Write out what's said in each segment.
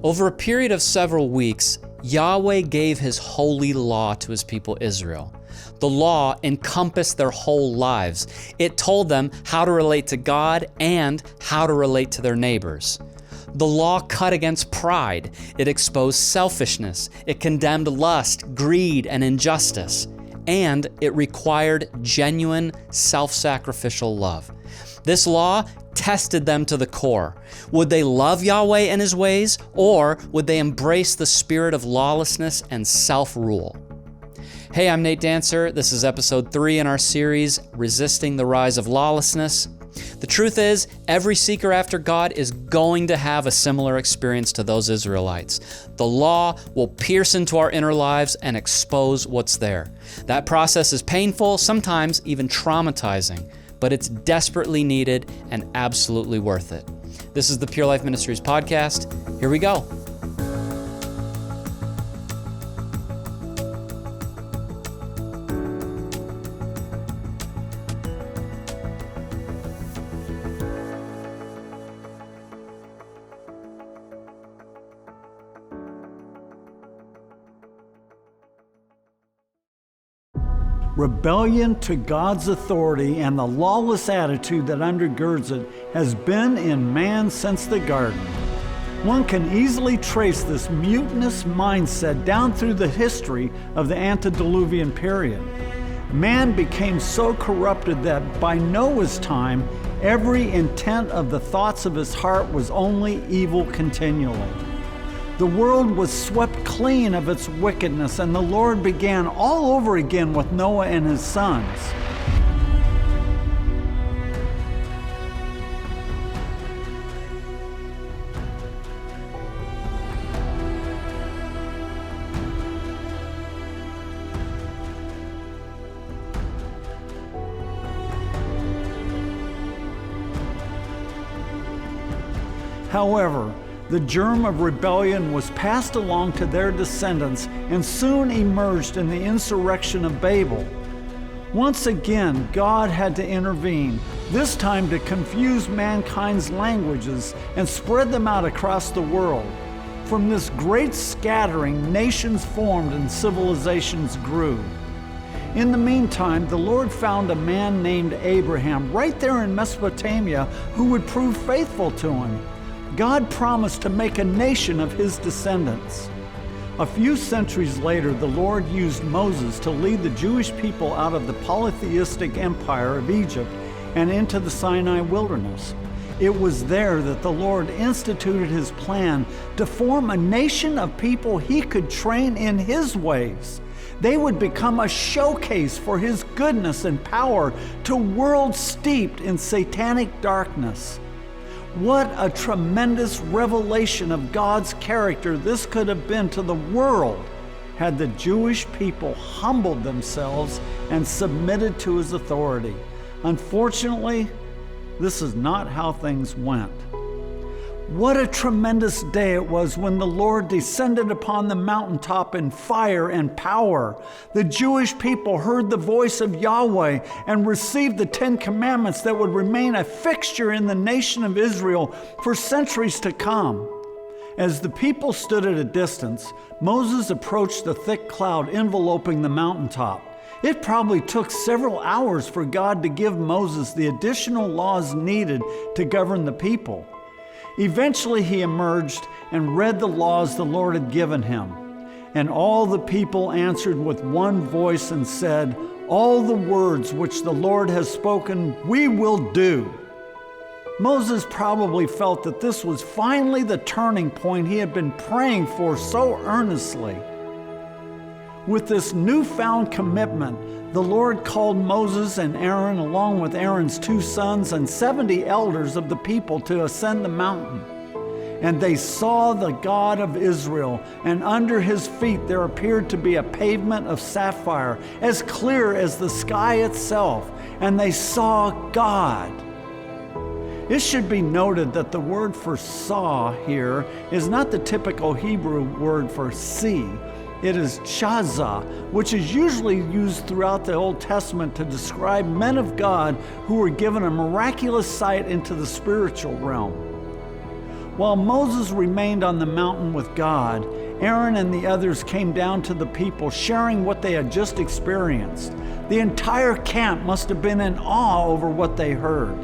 Over a period of several weeks, Yahweh gave His holy law to His people Israel. The law encompassed their whole lives. It told them how to relate to God and how to relate to their neighbors. The law cut against pride. It exposed selfishness. It condemned lust, greed, and injustice. And it required genuine self-sacrificial love. This law tested them to the core. Would they love Yahweh and His ways, or would they embrace the spirit of lawlessness and self-rule? Hey, I'm Nate Dancer. This is episode 3 in our series, Resisting the Rise of Lawlessness. The truth is, every seeker after God is going to have a similar experience to those Israelites. The law will pierce into our inner lives and expose what's there. That process is painful, sometimes even traumatizing, but it's desperately needed and absolutely worth it. This is the Pure Life Ministries Podcast. Here we go. Rebellion to God's authority and the lawless attitude that undergirds it has been in man since the garden. One can easily trace this mutinous mindset down through the history of the antediluvian period. Man became so corrupted that by Noah's time, every intent of the thoughts of his heart was only evil continually. The world was swept clean of its wickedness, and the Lord began all over again with Noah and his sons. However, the germ of rebellion was passed along to their descendants and soon emerged in the insurrection of Babel. Once again, God had to intervene, this time to confuse mankind's languages and spread them out across the world. From this great scattering, nations formed and civilizations grew. In the meantime, the Lord found a man named Abraham right there in Mesopotamia who would prove faithful to Him. God promised to make a nation of His descendants. A few centuries later, the Lord used Moses to lead the Jewish people out of the polytheistic empire of Egypt and into the Sinai wilderness. It was there that the Lord instituted His plan to form a nation of people He could train in His ways. They would become a showcase for His goodness and power to worlds steeped in satanic darkness. What a tremendous revelation of God's character this could have been to the world had the Jewish people humbled themselves and submitted to His authority. Unfortunately, this is not how things went. What a tremendous day it was when the Lord descended upon the mountaintop in fire and power. The Jewish people heard the voice of Yahweh and received the 10 Commandments that would remain a fixture in the nation of Israel for centuries to come. As the people stood at a distance, Moses approached the thick cloud enveloping the mountaintop. It probably took several hours for God to give Moses the additional laws needed to govern the people. Eventually he emerged and read the laws the Lord had given him. And all the people answered with one voice and said, "All the words which the Lord has spoken, we will do." Moses probably felt that this was finally the turning point he had been praying for so earnestly. With this newfound commitment, the Lord called Moses and Aaron along with Aaron's 2 sons and 70 elders of the people to ascend the mountain. And they saw the God of Israel, and under His feet there appeared to be a pavement of sapphire, as clear as the sky itself, and they saw God. It should be noted that the word for saw here is not the typical Hebrew word for see. It is chazah, which is usually used throughout the Old Testament to describe men of God who were given a miraculous sight into the spiritual realm. While Moses remained on the mountain with God, Aaron and the others came down to the people, sharing what they had just experienced. The entire camp must have been in awe over what they heard.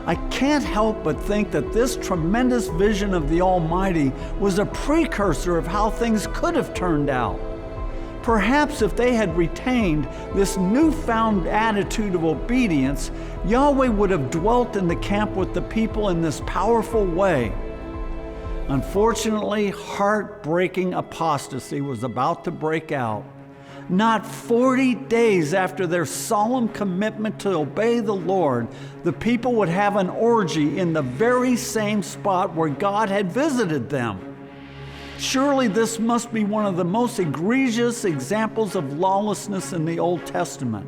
I can't help but think that this tremendous vision of the Almighty was a precursor of how things could have turned out. Perhaps if they had retained this newfound attitude of obedience, Yahweh would have dwelt in the camp with the people in this powerful way. Unfortunately, heartbreaking apostasy was about to break out. Not 40 days after their solemn commitment to obey the Lord, the people would have an orgy in the very same spot where God had visited them. Surely this must be one of the most egregious examples of lawlessness in the Old Testament.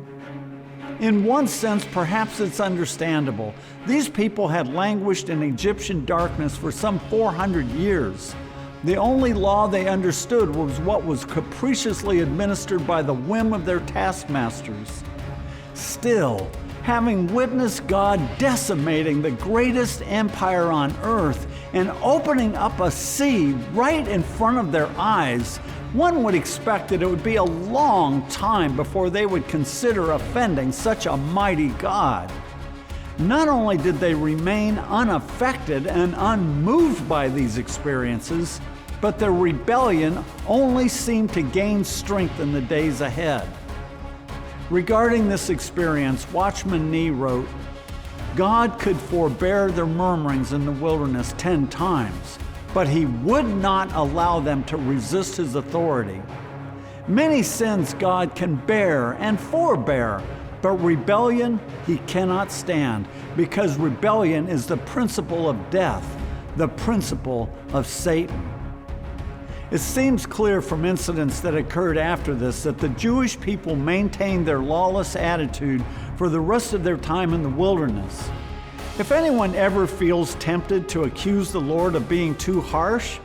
In one sense, perhaps it's understandable. These people had languished in Egyptian darkness for some 400 years. The only law they understood was what was capriciously administered by the whim of their taskmasters. Still, having witnessed God decimating the greatest empire on earth and opening up a sea right in front of their eyes, one would expect that it would be a long time before they would consider offending such a mighty God. Not only did they remain unaffected and unmoved by these experiences, but their rebellion only seemed to gain strength in the days ahead. Regarding this experience, Watchman Nee wrote, "God could forbear their murmurings in the wilderness 10 times, but he would not allow them to resist his authority. Many sins God can bear and forbear, but rebellion he cannot stand, because rebellion is the principle of death, the principle of Satan." It seems clear from incidents that occurred after this that the Jewish people maintained their lawless attitude for the rest of their time in the wilderness. If anyone ever feels tempted to accuse the Lord of being too harsh,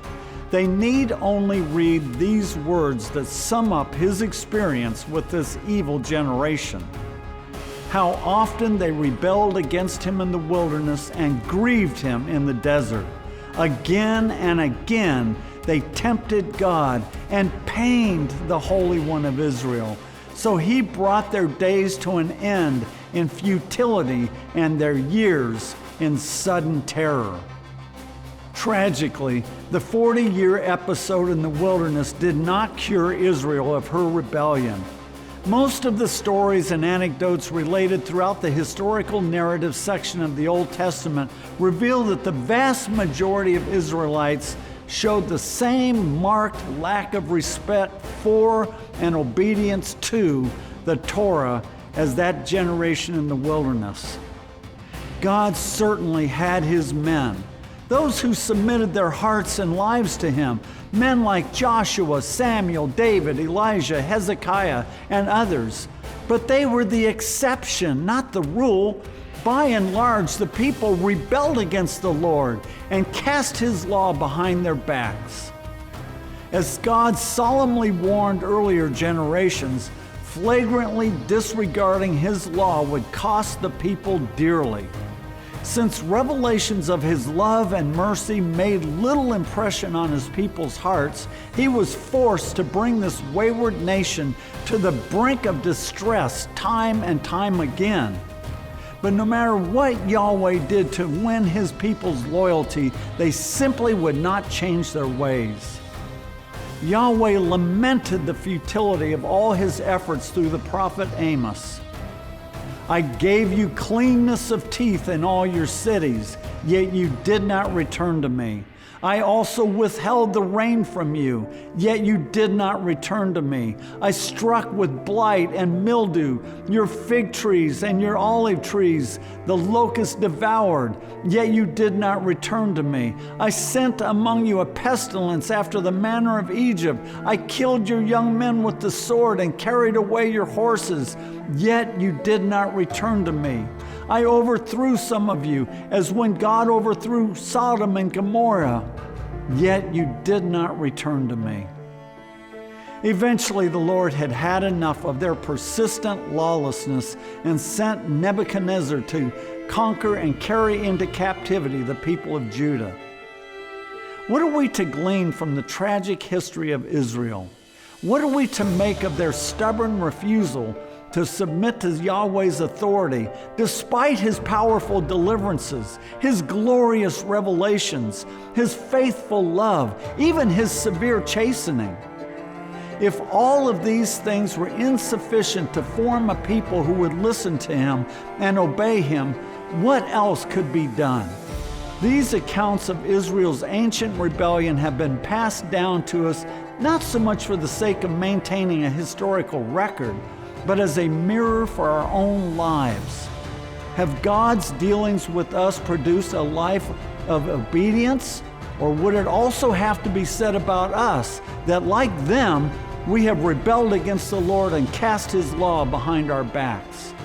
they need only read these words that sum up his experience with this evil generation. How often they rebelled against him in the wilderness and grieved him in the desert. Again and again, they tempted God and pained the Holy One of Israel. So he brought their days to an end in futility and their years in sudden terror. Tragically, the 40-year episode in the wilderness did not cure Israel of her rebellion. Most of the stories and anecdotes related throughout the historical narrative section of the Old Testament reveal that the vast majority of Israelites showed the same marked lack of respect for and obedience to the Torah as that generation in the wilderness. God certainly had his men, those who submitted their hearts and lives to him, men like Joshua, Samuel, David, Elijah, Hezekiah, and others. But they were the exception, not the rule. By and large, the people rebelled against the Lord and cast his law behind their backs. As God solemnly warned earlier generations, flagrantly disregarding his law would cost the people dearly. Since revelations of his love and mercy made little impression on his people's hearts, he was forced to bring this wayward nation to the brink of distress time and time again. But no matter what Yahweh did to win his people's loyalty, they simply would not change their ways. Yahweh lamented the futility of all his efforts through the prophet Amos. "I gave you cleanness of teeth in all your cities, yet you did not return to me. I also withheld the rain from you, yet you did not return to me. I struck with blight and mildew your fig trees and your olive trees, the locust devoured, yet you did not return to me. I sent among you a pestilence after the manner of Egypt. I killed your young men with the sword and carried away your horses, yet you did not return to me. I overthrew some of you, as when God overthrew Sodom and Gomorrah, yet you did not return to me." Eventually, the Lord had had enough of their persistent lawlessness and sent Nebuchadnezzar to conquer and carry into captivity the people of Judah. What are we to glean from the tragic history of Israel? What are we to make of their stubborn refusal to submit to Yahweh's authority despite His powerful deliverances, His glorious revelations, His faithful love, even His severe chastening? If all of these things were insufficient to form a people who would listen to Him and obey Him, what else could be done? These accounts of Israel's ancient rebellion have been passed down to us not so much for the sake of maintaining a historical record, but as a mirror for our own lives. Have God's dealings with us produced a life of obedience? Or would it also have to be said about us that, like them, we have rebelled against the Lord and cast His law behind our backs?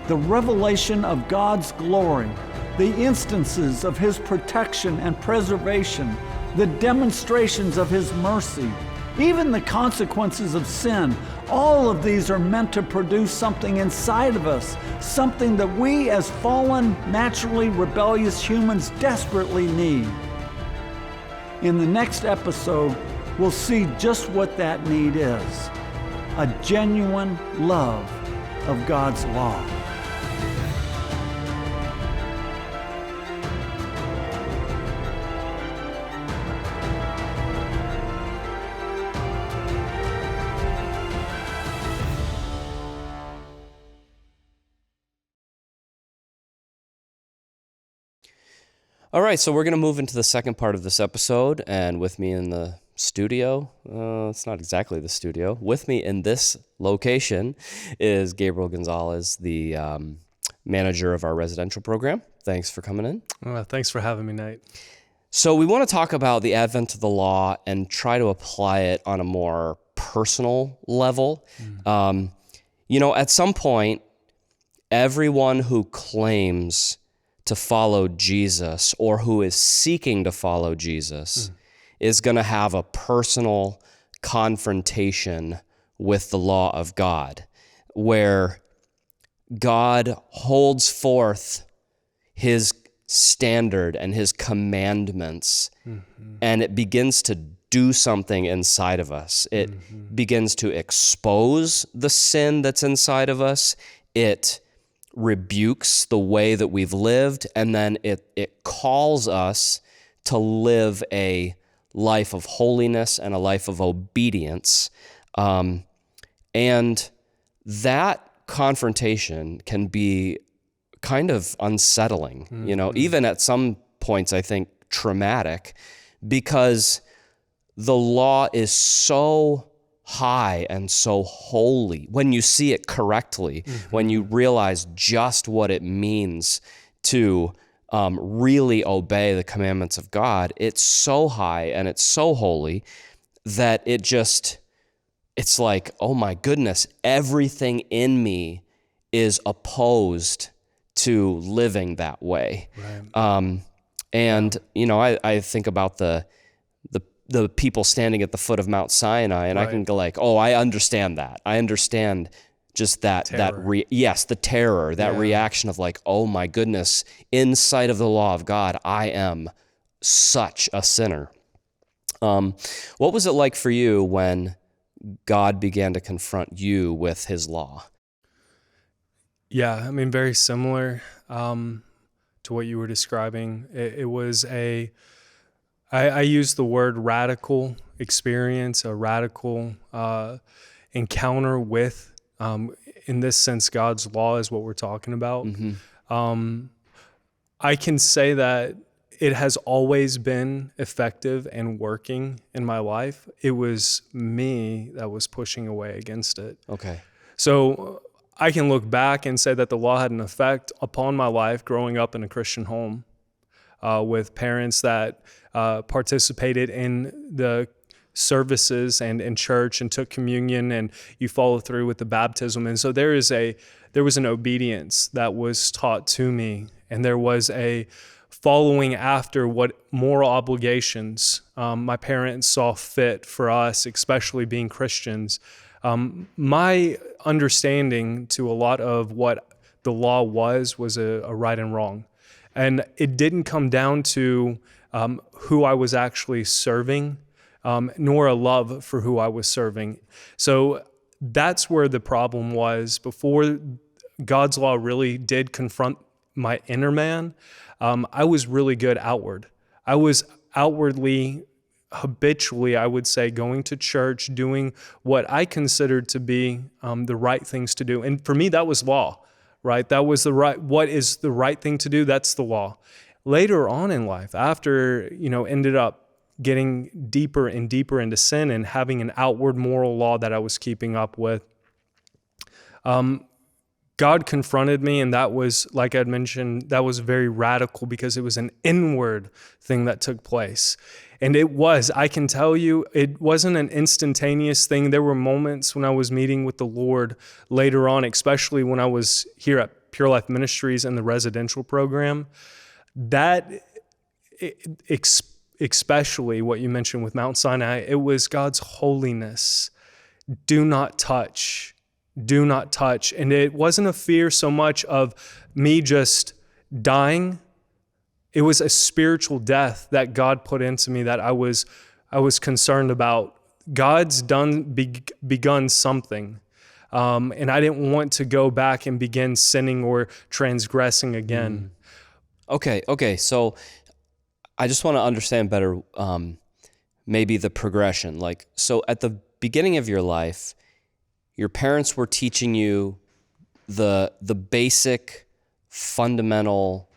The revelation of God's glory, the instances of His protection and preservation, the demonstrations of His mercy, even the consequences of sin, all of these are meant to produce something inside of us, something that we as fallen, naturally rebellious humans desperately need. In the next episode, we'll see just what that need is: a genuine love of God's law. All right, so we're going to move into the second part of this episode, and with me in the studio, it's not exactly the studio, with me in this location is Gabriel Gonzalez, the manager of our residential program. Thanks for coming in. Thanks for having me, Nate. So we want to talk about the advent of the law and try to apply it on a more personal level. At some point, everyone who claims to follow Jesus or who is seeking to follow Jesus is going to have a personal confrontation with the law of God, where God holds forth His standard and His commandments, and it begins to do something inside of us. It begins to expose the sin that's inside of us. It rebukes the way that we've lived, and then it calls us to live a life of holiness and a life of obedience. And that confrontation can be kind of unsettling, even at some points, I think, traumatic, because the law is so high and so holy. When you see it correctly, when you realize just what it means to really obey the commandments of God, it's so high and it's so holy that it's like, oh my goodness, everything in me is opposed to living that way. Right. I think about the people standing at the foot of Mount Sinai, and right. I can go like, oh, I understand that. I understand just that, the terror, that reaction of like, oh my goodness, in sight of the law of God, I am such a sinner. What was it like for you when God began to confront you with His law? Yeah, I mean, very similar to what you were describing. It was I use the word radical experience, a radical encounter with, in this sense, God's law is what we're talking about. I can say that it has always been effective and working in my life. It was me that was pushing away against it. Okay. So I can look back and say that the law had an effect upon my life growing up in a Christian home with parents that participated in the services and in church and took communion, and you follow through with the baptism. And so there was an obedience that was taught to me, and there was a following after what moral obligations my parents saw fit for us, especially being Christians. My understanding to a lot of what the law was a right and wrong. And it didn't come down to who I was actually serving, nor a love for who I was serving. So that's where the problem was. Before God's law really did confront my inner man, I was really good outward. I was outwardly, habitually, I would say, going to church, doing what I considered to be the right things to do. And for me, that was law, right? That was what is the right thing to do? That's the law. Later on in life, after, ended up getting deeper and deeper into sin and having an outward moral law that I was keeping up with, God confronted me, and that was, like I'd mentioned, that was very radical because it was an inward thing that took place. And I can tell you, it wasn't an instantaneous thing. There were moments when I was meeting with the Lord later on, especially when I was here at Pure Life Ministries in the residential program, that especially what you mentioned with Mount Sinai, it was God's holiness. Do not touch. Do not touch. And it wasn't a fear so much of me just dying. It was a spiritual death that God put into me that I was concerned about. God's begun something. And I didn't want to go back and begin sinning or transgressing again. Okay. So I just want to understand better, maybe the progression. So at the beginning of your life, your parents were teaching you the basic, fundamental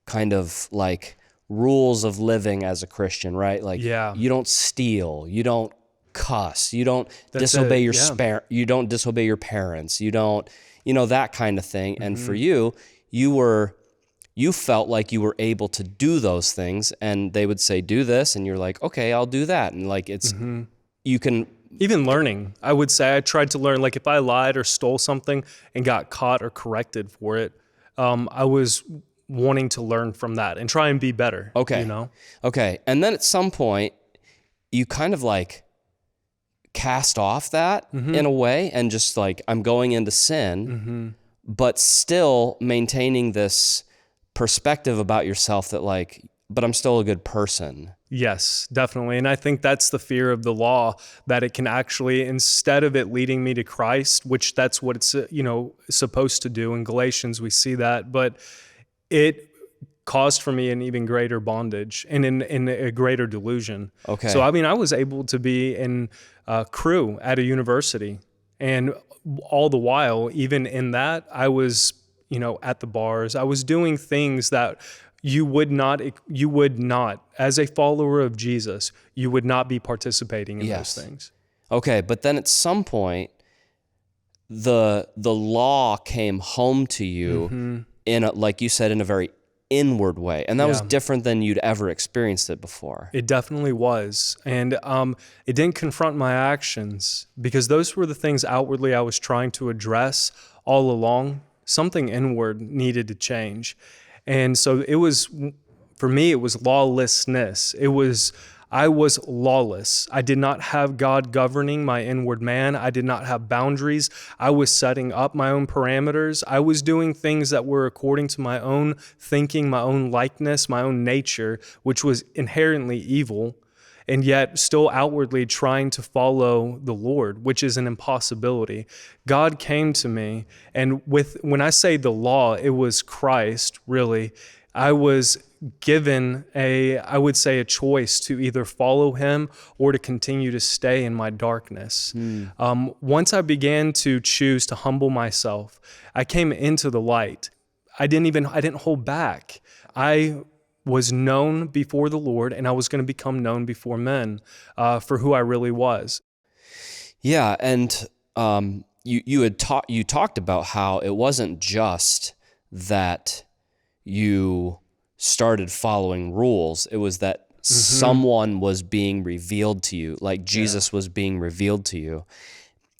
kind of rules of living as a Christian, right? You don't steal, you don't cuss, you don't disobey you don't disobey your parents, you don't, that kind of thing. Mm-hmm. And for you felt like you were able to do those things, and they would say, do this, and you're like, okay, I'll do that. And it's, you can... Even learning, I would say I tried to learn, if I lied or stole something and got caught or corrected for it, I was wanting to learn from that and try and be better. Okay. Okay. And then at some point, you kind of cast off that in a way, and just I'm going into sin, but still maintaining this perspective about yourself that but I'm still a good person. Yes, definitely. And I think that's the fear of the law, that it can actually, instead of it leading me to Christ, which that's what it's, supposed to do. In Galatians, we see that, but it caused for me an even greater bondage and in a greater delusion. Okay. So, I was able to be in a crew at a university, and all the while, even in that, I was, at the bars. I was doing things that you would not, as a follower of Jesus, you would not be participating in those things. Okay, but then at some point, the law came home to you in like you said, in a very inward way, and that was different than you'd ever experienced it before. It definitely was, and it didn't confront my actions, because those were the things outwardly I was trying to address all along. Something inward needed to change. And so for me, it was lawlessness. I was lawless. I did not have God governing my inward man. I did not have boundaries. I was setting up my own parameters. I was doing things that were according to my own thinking, my own likeness, my own nature, which was inherently evil, and yet still outwardly trying to follow the Lord, which is an impossibility. God came to me, and when I say the law, it was Christ, really. I was given I would say a choice to either follow him or to continue to stay in my darkness. Once I began to choose to humble myself, I came into the light. I didn't hold back. I was known before the Lord, and I was going to become known before men for who I really was. Yeah, and you talked about how it wasn't just that you started following rules. It was that someone was being revealed to you, like Jesus was being revealed to you.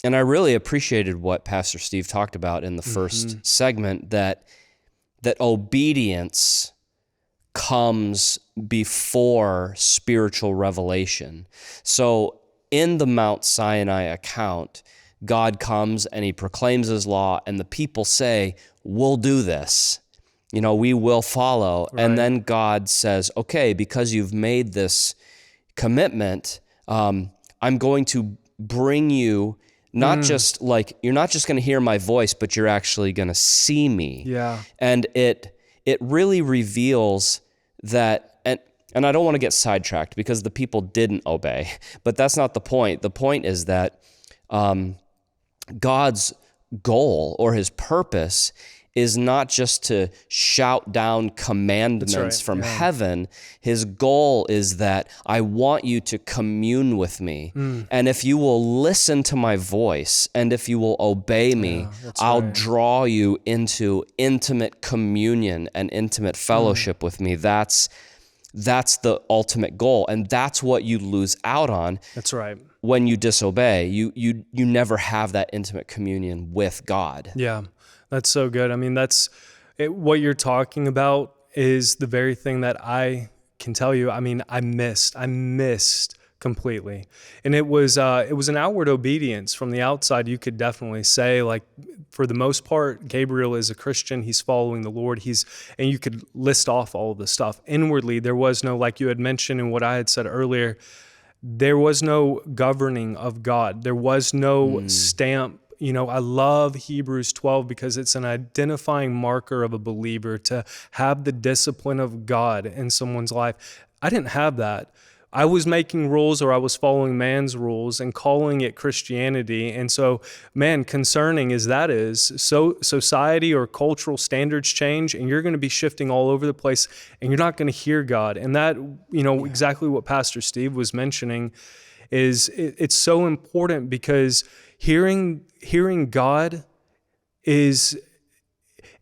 And I really appreciated what Pastor Steve talked about in the first segment, that obedience comes before spiritual revelation. So in the Mount Sinai account, God comes and he proclaims his law, and the people say, we'll do this. we will follow. Right. And then God says, okay, because you've made this commitment, I'm going to bring you not just like, you're not just going to hear my voice, but you're actually going to see me. Yeah. And it really reveals that, and I don't want to get sidetracked because the people didn't obey, but that's not the point. The point is that God's goal or his purpose is not just to shout down commandments from heaven. His goal is that I want you to commune with me. And if you will listen to my voice and if you will obey me, I'll draw you into intimate communion and intimate fellowship with me. That's the ultimate goal. And that's what you lose out on. That's right. When you disobey, you never have that intimate communion with God. Yeah. That's so good. I mean, what you're talking about is the very thing that I can tell you. I mean, I missed completely. And it was an outward obedience from the outside. You could definitely say, like, for the most part, Gabriel is a Christian. He's following the Lord. And you could list off all of the stuff. Inwardly, there was no, like you had mentioned and what I had said earlier, there was no governing of God. There was no stamp. I love Hebrews 12 because it's an identifying marker of a believer to have the discipline of God in someone's life. I didn't have that. I was making rules, or I was following man's rules and calling it Christianity. And so, man, concerning as that is, so society or cultural standards change, and you're going to be shifting all over the place, and you're not going to hear God. And that, exactly what Pastor Steve was mentioning is it's so important because hearing God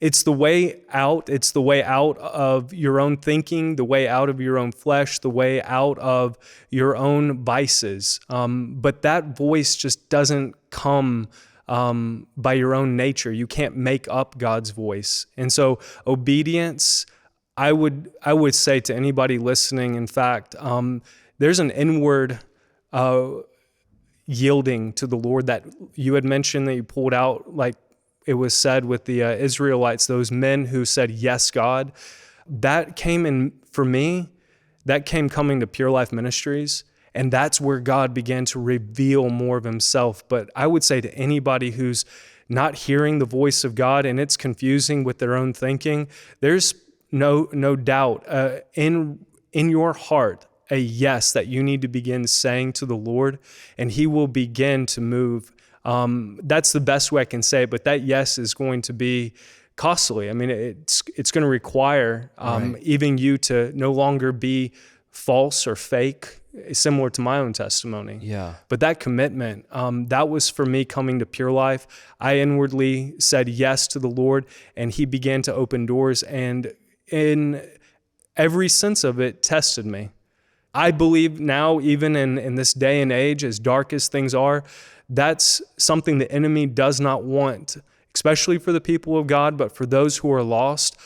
it's the way out. It's the way out of your own thinking, the way out of your own flesh, the way out of your own vices. But that voice just doesn't come by your own nature. You can't make up God's voice. And so obedience, I would say to anybody listening, in fact, there's an inward yielding to the Lord that you had mentioned that you pulled out, like it was said with the Israelites, those men who said, yes, God. That came coming to Pure Life Ministries, and that's where God began to reveal more of himself. But I would say to anybody who's not hearing the voice of God and it's confusing with their own thinking, there's no doubt in your heart a yes that you need to begin saying to the Lord, and he will begin to move. That's the best way I can say it, but that yes is going to be costly. I mean, it's going to require even you to no longer be false or fake, similar to my own testimony. Yeah. But that commitment, that was for me coming to Pure Life. I inwardly said yes to the Lord, and he began to open doors, and in every sense of it, tested me. I believe now, even in this day and age, as dark as things are, that's something the enemy does not want, especially for the people of God, but for those who are lost,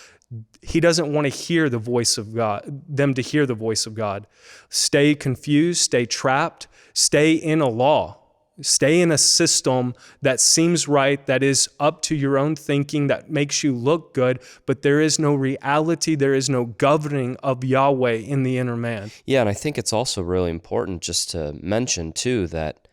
he doesn't want to hear the voice of God, them to hear the voice of God. Stay confused, stay trapped, stay in a law, stay in a system that seems right, that is up to your own thinking, that makes you look good, but there is no reality, there is no governing of Yahweh in the inner man. Yeah, and I think it's also really important just to mention too that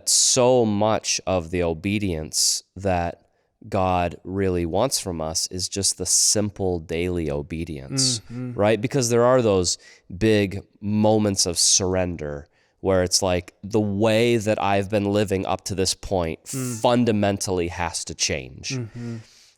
so much of the obedience that God really wants from us is just the simple daily obedience, right? Because there are those big moments of surrender where it's like the way that I've been living up to this point fundamentally has to change.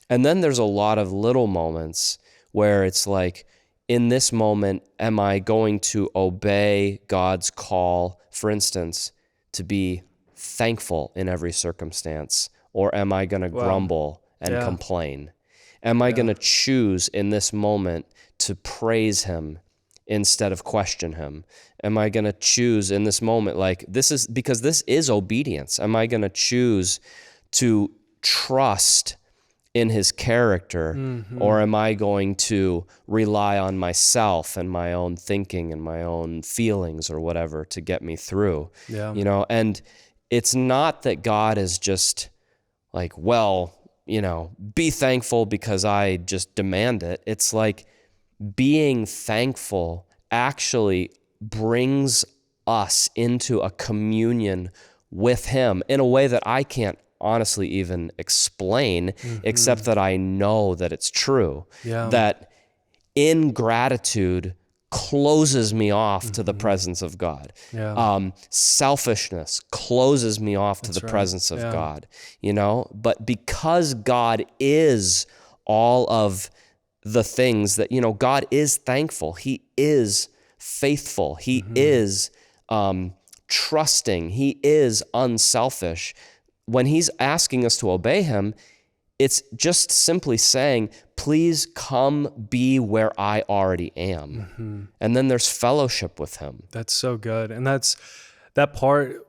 And then there's a lot of little moments where it's like, in this moment, am I going to obey God's call, for instance, to be thankful in every circumstance, or am I going to grumble and complain? Am I going to choose in this moment to praise him instead of question him? Am I going to choose in this moment, like because this is obedience. Am I going to choose to trust in his character, or am I going to rely on myself and my own thinking and my own feelings or whatever to get me through? Yeah. And it's not that God is just like, well, be thankful because I just demand it. It's like being thankful actually brings us into a communion with him in a way that I can't honestly even explain, except that I know that it's true. Yeah. That ingratitude closes me off to the presence of God. Yeah. Selfishness closes me off to the presence of God, but because God is all of the things that, God is thankful. He is faithful. He is trusting. He is unselfish. When he's asking us to obey him, it's just simply saying, please come be where I already am. And then there's fellowship with him. That's so good. And that part,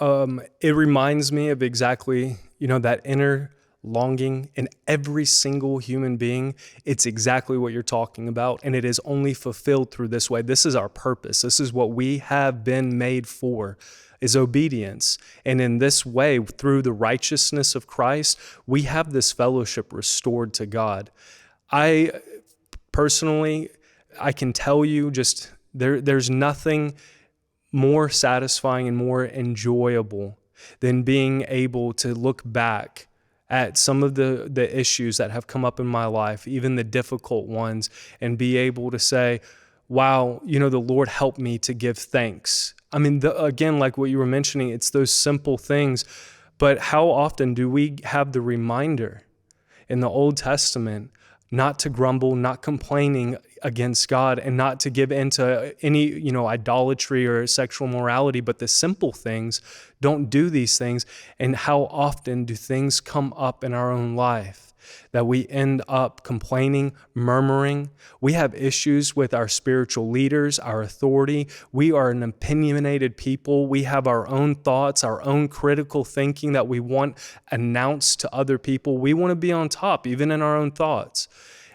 it reminds me of exactly, that inner longing in every single human being. It's exactly what you're talking about. And it is only fulfilled through this way. This is our purpose. This is what we have been made for, is obedience. And in this way, through the righteousness of Christ, we have this fellowship restored to God. I personally, I can tell you just there's nothing more satisfying and more enjoyable than being able to look back at some of the issues that have come up in my life, even the difficult ones, and be able to say, wow, the Lord helped me to give thanks. I mean, again, like what you were mentioning, it's those simple things, but how often do we have the reminder in the Old Testament not to grumble, not complaining against God, and not to give into any, idolatry or sexual morality, but the simple things, don't do these things. And how often do things come up in our own life that we end up complaining, murmuring? We have issues with our spiritual leaders, our authority. We are an opinionated people. We have our own thoughts, our own critical thinking that we want announced to other people. We want to be on top, even in our own thoughts.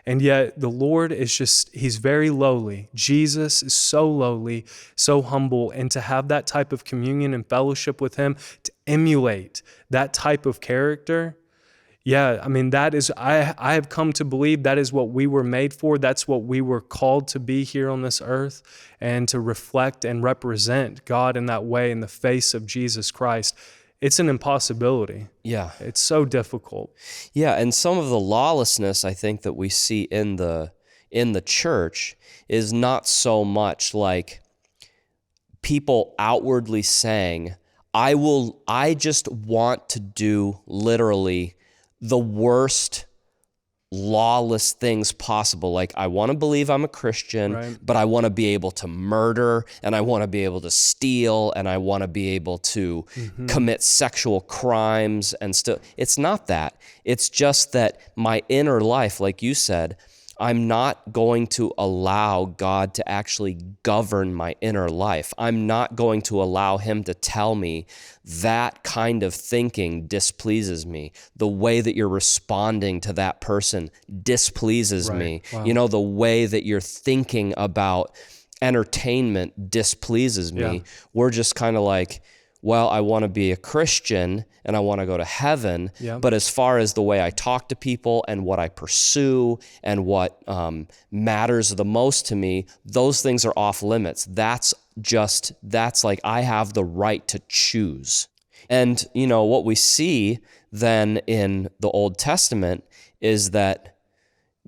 And yet the Lord is he's very lowly. Jesus is so lowly, so humble. And to have that type of communion and fellowship with him, to emulate that type of character, yeah, I mean, that is, I have come to believe that is what we were made for. That's what we were called to be here on this earth, and to reflect and represent God in that way in the face of Jesus Christ. It's an impossibility. Yeah. It's so difficult. Yeah, and some of the lawlessness I think that we see in the church is not so much like people outwardly saying, I just want to do literally the worst lawless things possible. Like, I want to believe I'm a Christian, right, but I want to be able to murder, and I want to be able to steal, and I want to be able to commit sexual crimes and still. It's not that. It's just that my inner life, like you said, I'm not going to allow God to actually govern my inner life. I'm not going to allow him to tell me that kind of thinking displeases me. The way that you're responding to that person displeases me. Wow. The way that you're thinking about entertainment displeases me. Yeah. We're just kind of like, well, I want to be a Christian and I want to go to heaven. Yep. But as far as the way I talk to people and what I pursue and what matters the most to me, those things are off limits. That's like I have the right to choose. And, what we see then in the Old Testament is that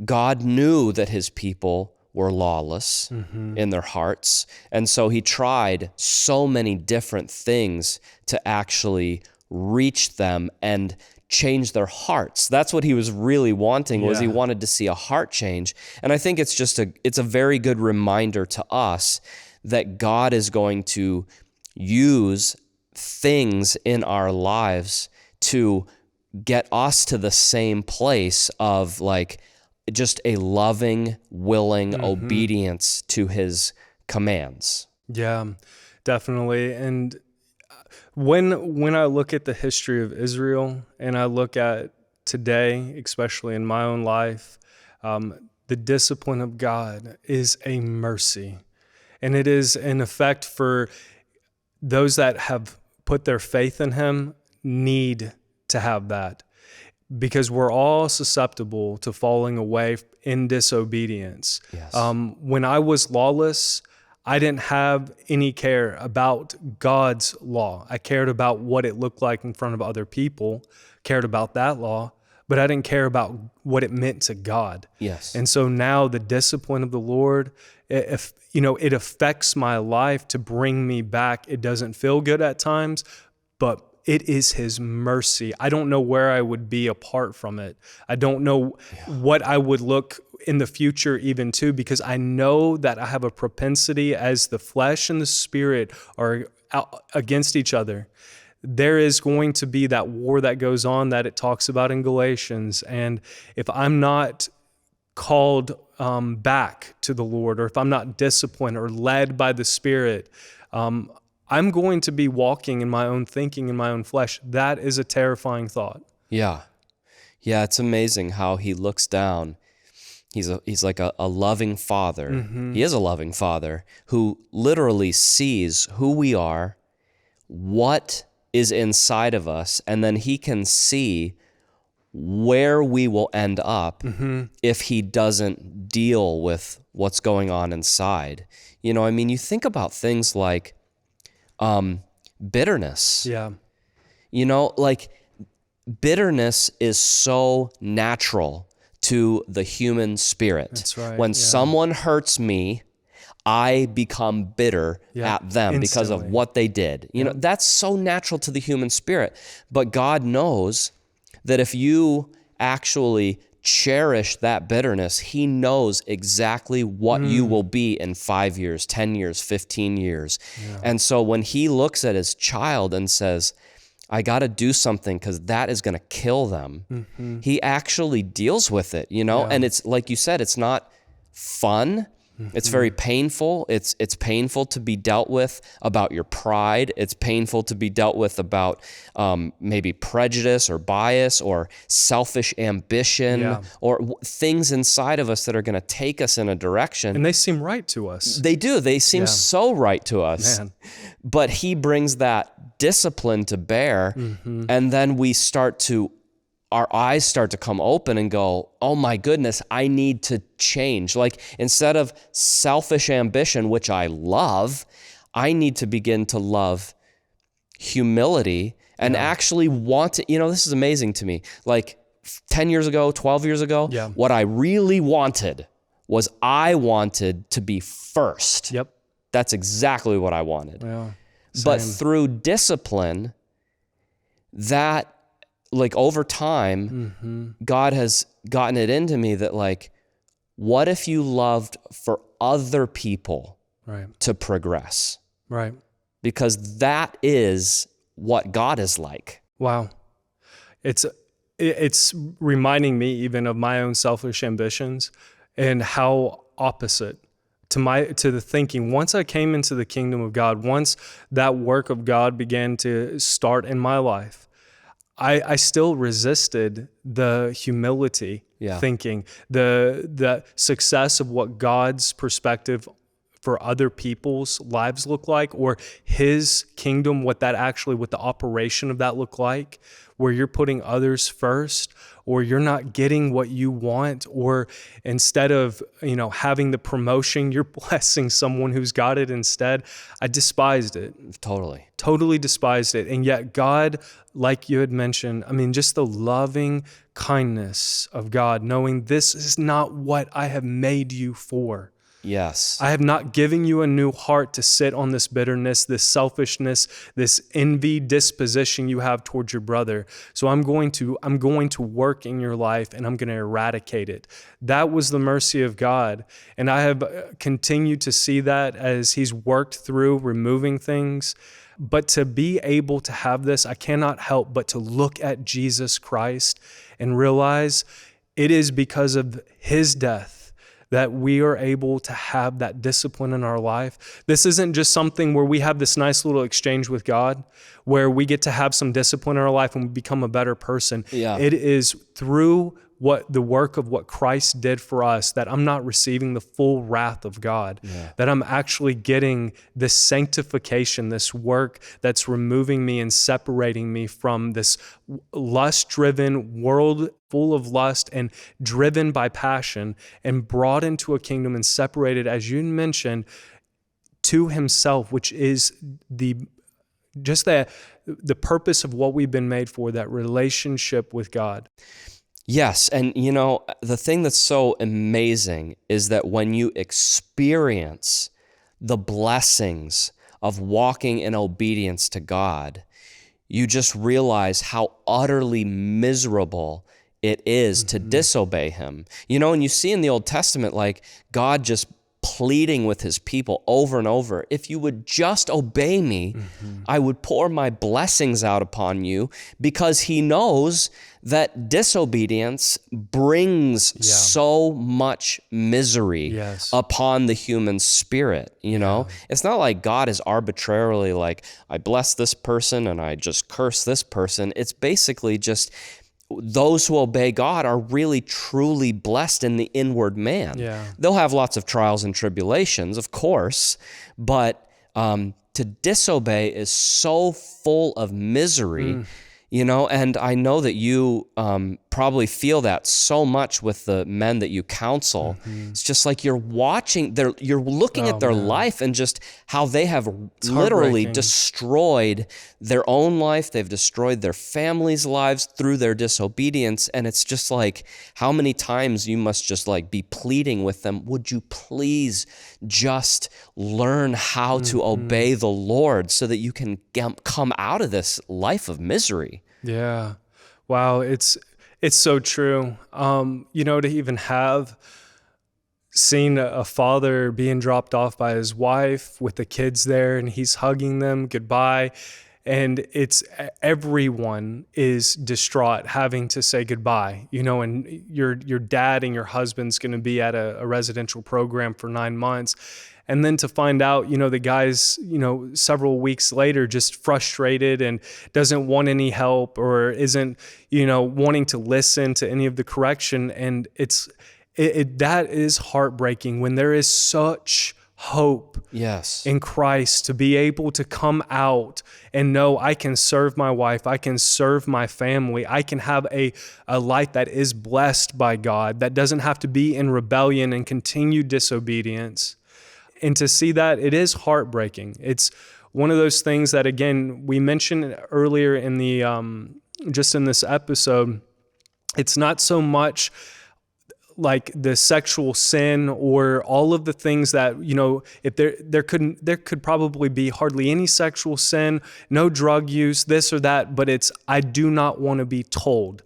God knew that his people were lawless in their hearts. And so he tried so many different things to actually reach them and change their hearts. That's what he was really wanting, was he wanted to see a heart change. And I think it's a very good reminder to us that God is going to use things in our lives to get us to the same place of like, just a loving, willing obedience to his commands. Yeah, definitely. And when I look at the history of Israel and I look at today, especially in my own life, the discipline of God is a mercy. And it is an effect for those that have put their faith in him need to have that. because we're all susceptible to falling away in disobedience. Yes. When I was lawless, I didn't have any care about God's law. I cared about what it looked like in front of other people, cared about that law, but I didn't care about what it meant to God. Yes. And so now the discipline of the Lord, it affects my life to bring me back. It doesn't feel good at times, but it is His mercy. I don't know where I would be apart from it. I don't know what I would look in the future even to, because I know that I have a propensity, as the flesh and the spirit are out against each other. There is going to be that war that goes on that it talks about in Galatians. And if I'm not called back to the Lord, or if I'm not disciplined or led by the Spirit, I'm going to be walking in my own thinking, in my own flesh. That is a terrifying thought. Yeah. Yeah, it's amazing how He looks down. He's like a loving Father. Mm-hmm. He is a loving Father who literally sees who we are, what is inside of us, and then He can see where we will end up if He doesn't deal with what's going on inside. You know, I mean, you think about things like bitterness. Yeah. You know, like bitterness is so natural to the human spirit. That's right. When someone hurts me, I become bitter at them because of what they did. You know, that's so natural to the human spirit. But God knows that if you actually cherish that bitterness, He knows exactly what you will be in 5 years, 10 years, 15 years. Yeah. And so when He looks at His child and says, I got to do something because that is going to kill them, He actually deals with it, you know? And it's like you said, it's not fun. It's very painful. It's painful to be dealt with about your pride. It's painful to be dealt with about maybe prejudice or bias or selfish ambition or things inside of us that are going to take us in a direction. And they seem right to us. They do. They seem so right to us. Man. But He brings that discipline to bear, and then our eyes start to come open and go, oh my goodness, I need to change. Like, instead of selfish ambition, which I love, I need to begin to love humility and actually want to, this is amazing to me. Like 10 years ago, 12 years ago, what I really wanted was I wanted to be first. Yep. That's exactly what I wanted. Yeah. But through discipline, that, like, over time, God has gotten it into me that, like, what if you loved for other people to progress? Right. Because that is what God is like. Wow. It's reminding me even of my own selfish ambitions and how opposite to the thinking. Once I came into the kingdom of God, once that work of God began to start in my life, I still resisted the humility thinking, the success of what God's perspective for other people's lives look like, or His kingdom, what the operation of that look like, where you're putting others first, or you're not getting what you want, or instead of, having the promotion, you're blessing someone who's got it instead. I despised it. Totally despised it. And yet God, like you had mentioned, just the loving kindness of God, knowing this is not what I have made you for. Yes. I have not given you a new heart to sit on this bitterness, this selfishness, this envy disposition you have towards your brother. So I'm going to work in your life, and I'm going to eradicate it. That was the mercy of God. And I have continued to see that as He's worked through removing things. But to be able to have this, I cannot help but to look at Jesus Christ and realize it is because of His death that we are able to have that discipline in our life. This isn't just something where we have this nice little exchange with God, where we get to have some discipline in our life and we become a better person. Yeah. It is through the work of what Christ did for us, that I'm not receiving the full wrath of God, that I'm actually getting this sanctification, this work that's removing me and separating me from this lust-driven world full of lust and driven by passion, and brought into a kingdom and separated, as you mentioned, to himself, which is the purpose of what we've been made for, that relationship with God. Yes, and the thing that's so amazing is that when you experience the blessings of walking in obedience to God, you just realize how utterly miserable it is to disobey him. And you see in the Old Testament, like God just pleading with his people over and over, if you would just obey me, I would pour my blessings out upon you, because he knows that disobedience brings so much misery upon the human spirit. It's not like God is arbitrarily like, I bless this person and I just curse this person. It's basically just those who obey God are really truly blessed in the inward man. They'll have lots of trials and tribulations, of course, but to disobey is so full of misery, and I know that you probably feel that so much with the men that you counsel. It's just like you're looking at their life and just how they have literally destroyed their own life. They've destroyed their families' lives through their disobedience. And it's just like, how many times you must just like be pleading with them, would you please just learn how to obey the Lord so that you can come out of this life of misery? Yeah. Wow. It's so true. To even have seen a father being dropped off by his wife with the kids there, and he's hugging them goodbye, and everyone is distraught having to say goodbye, and your dad and your husband's going to be at a residential program for 9 months. And then to find out, the guy's, several weeks later, just frustrated and doesn't want any help, or isn't, wanting to listen to any of the correction. And that is heartbreaking when there is such hope in Christ, to be able to come out and know I can serve my wife, I can serve my family, I can have a life that is blessed by God, that doesn't have to be in rebellion and continued disobedience. And to see that, it is heartbreaking. It's one of those things that, again, we mentioned earlier in the just in this episode. It's not so much like the sexual sin or all of the things that, if there could probably be hardly any sexual sin, no drug use, this or that, but it's, I do not want to be told.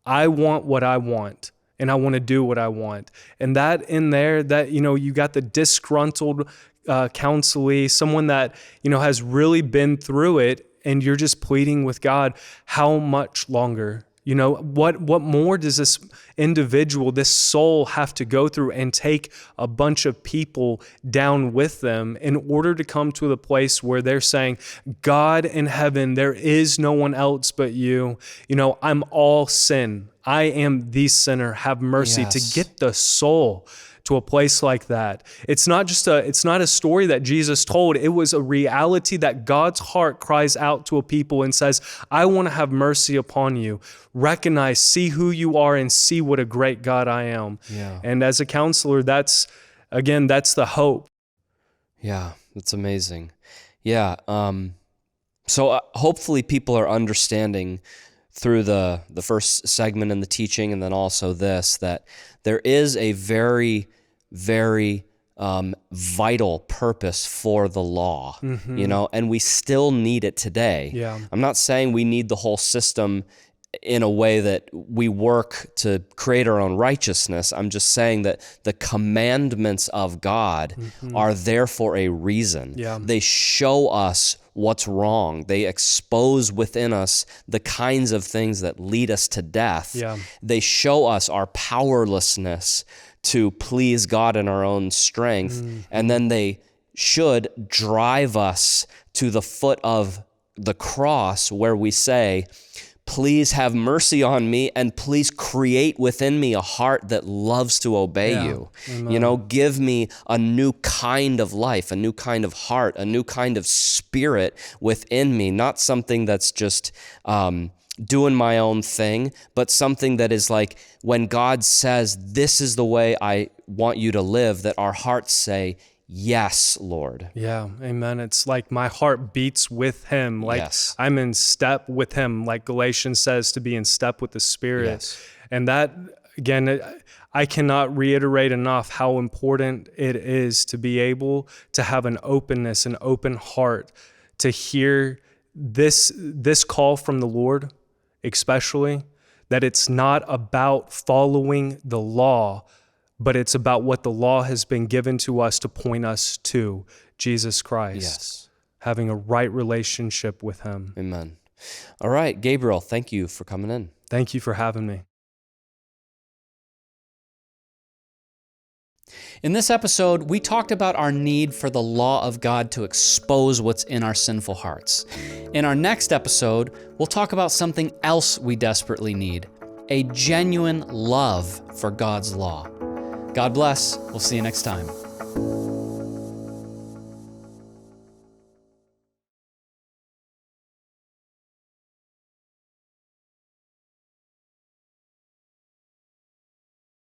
I want what I want, and I want to do what I want. And that in there, that, you got the disgruntled counselee, someone that, has really been through it, and you're just pleading with God, how much longer? What more does this individual, this soul, have to go through and take a bunch of people down with them in order to come to the place where they're saying, God in heaven, there is no one else but you. I'm all sin. I am the sinner. Have mercy. To get the soul to a place like that. It's not a story that Jesus told. It was a reality that God's heart cries out to a people and says, I want to have mercy upon you. Recognize, see who you are, and see what a great God I am. Yeah. And as a counselor, that's the hope. Yeah, that's amazing. Yeah. So hopefully people are understanding through the first segment in the teaching, and then also this, that there is a very, very vital purpose for the law, and we still need it today. Yeah. I'm not saying we need the whole system in a way that we work to create our own righteousness. I'm just saying that the commandments of God are there for a reason. Yeah. They show us what's wrong. They expose within us the kinds of things that lead us to death. Yeah. They show us our powerlessness to please God in our own strength. And then they should drive us to the foot of the cross, where we say, please have mercy on me, and please create within me a heart that loves to obey you. Amen. You know, give me a new kind of life, a new kind of heart, a new kind of spirit within me, not something that's just doing my own thing, but something that is like when God says, this is the way I want you to live, that our hearts say, yes, Lord. Yeah, amen. It's like my heart beats with him. Like yes. I'm in step with him, like Galatians says, to be in step with the Spirit. Yes. And that, again, I cannot reiterate enough how important it is to be able to have an openness, an open heart, to hear this call from the Lord, especially, that it's not about following the law, but it's about what the law has been given to us to point us to Jesus Christ. Yes. Having a right relationship with him. Amen. All right, Gabriel, thank you for coming in. Thank you for having me. In this episode, we talked about our need for the law of God to expose what's in our sinful hearts. In our next episode, we'll talk about something else we desperately need, a genuine love for God's law. God bless. We'll see you next time.